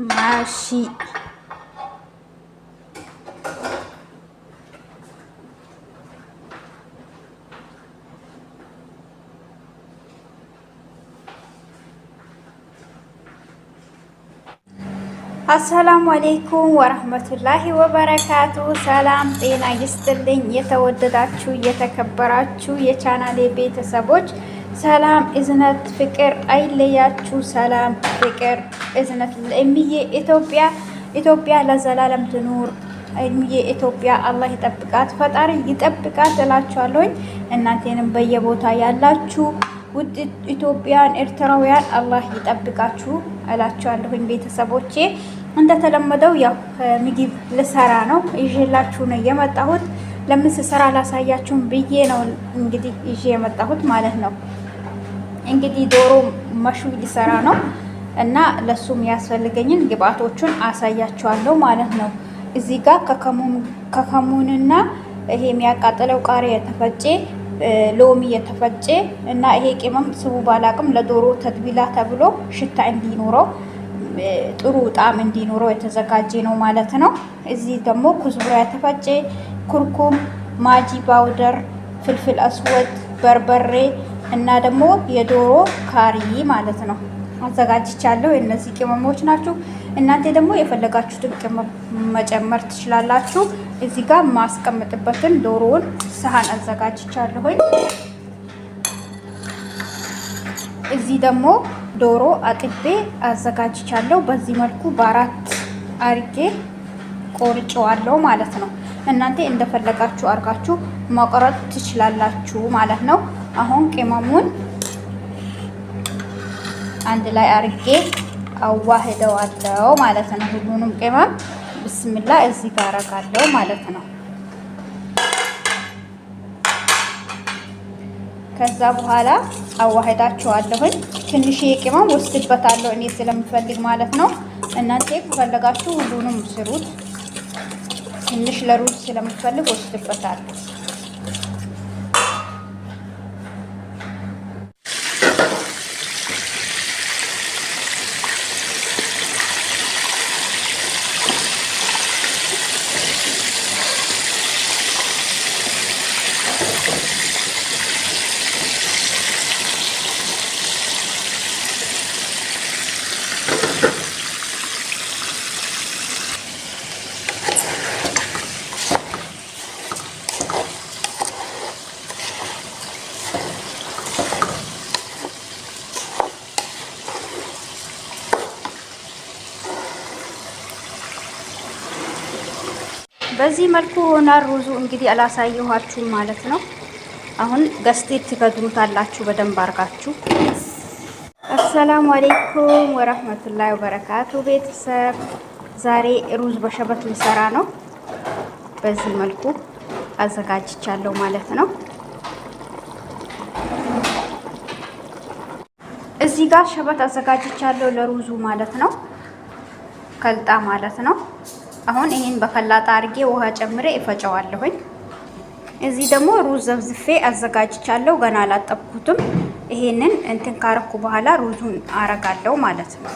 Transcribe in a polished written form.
ماشي. አሰላሙ አሌይኩም ወረህመቱላሂ ወበረካቱ። ሰላም ጤና ይስጥልኝ። የተወደዳችሁ የተከበራችሁ የቻናሌ ቤተሰቦች ሰላም እዝነት ፍቅር አይለያችሁ። ሰላም ፍቅር እዝነት ለእምዬ ኢትዮጵያ ለዘላለም ትኑር። እምዬ ኢትዮጵያ አላህ ይጠብቃት፣ ፈጣሪ ይጠብቃት እላችኋለሁኝ። እናንተንም በየቦታ ያላችሁ ውድ ኢትዮጵያን ኤርትራውያን አላህ ይጠብቃችሁ እላችኋለሁኝ። ቤተሰቦቼ እንደተለመደው ያው ምግብ ልሰራ ነው ይዤላችሁ ነው የመጣሁት። ለምን ስሰራ ላሳያችሁም ብዬ ነው እንግዲህ ይዤ የመጣሁት ማለት ነው። እንግዲህ ዶሮ መሽዊ ሊሰራ ነው እና ለሱም ያስፈልገኝን ግብአቶቹን አሳያችኋለሁ ማለት ነው። እዚህ ጋር ከከሙንና ይሄ የሚያቃጥለው ቃሪያ የተፈጨ ሎሚ የተፈጨ እና ይሄ ቅመም ስቡ ባላቅም ለዶሮ ተድቢላ ተብሎ ሽታ እንዲኖረው ጥሩ ጣዕም እንዲኖረው የተዘጋጀ ነው ማለት ነው። እዚህ ደግሞ ኩዝብራ የተፈጨ ኩርኩም፣ ማጂ ፓውደር፣ ፍልፍል አስወድ፣ በርበሬ እና ደግሞ የዶሮ ካሪ ማለት ነው አዘጋጅቻለሁ። እነዚህ ቅመሞች ናቸው። እናንተ ደግሞ የፈለጋችሁትን ቅመም መጨመር ትችላላችሁ። እዚህ ጋር ማስቀምጥበትን ዶሮውን ሰሃን አዘጋጅቻለሁኝ። እዚህ ደግሞ ዶሮ አጥቤ አዘጋጅቻለሁ። በዚህ መልኩ በአራት አርጌ ቆርጬዋለሁ ማለት ነው። እናንተ እንደፈለጋችሁ አርጋችሁ መቆረጥ ትችላላችሁ ማለት ነው። አሁን ቅመሙን አንድ ላይ አርጌ አዋህደዋለሁ ማለት ነው። ሁሉንም ቅመም ብስሚላ እዚህ ጋር አረጋለሁ ማለት ነው። ከዛ በኋላ አዋህዳችኋለሁኝ። ትንሽ ቅመም ወስድበታለሁ እኔ ስለምፈልግ ማለት ነው። እናንተ ከፈለጋችሁ ሁሉንም ስሩት። ትንሽ ለሩዝ ስለምፈልግ ወስድበታለሁ። በዚህ መልኩ ሆኗል ሩዙ። እንግዲህ አላሳየኋችሁም ማለት ነው። አሁን ገስቴት ትከድኑታላችሁ በደንብ አርጋችሁ። አሰላሙ አሌይኩም ወረህመቱላሂ ወበረካቱ። ቤተሰብ ዛሬ ሩዝ በሸበት ልሰራ ነው። በዚህ መልኩ አዘጋጅቻለሁ ማለት ነው። እዚህ ጋር ሸበት አዘጋጅቻለሁ ለሩዙ ማለት ነው። ከልጣ ማለት ነው። አሁን ይሄን በከላጣ አርጌ ውሃ ጨምሬ እፈጨዋለሁኝ። እዚህ ደግሞ ሩዝ ዘፍዝፌ አዘጋጅቻለሁ። ገና አላጠብኩትም። ይሄንን እንትን ካረኩ በኋላ ሩዙን አረጋለሁ ማለት ነው።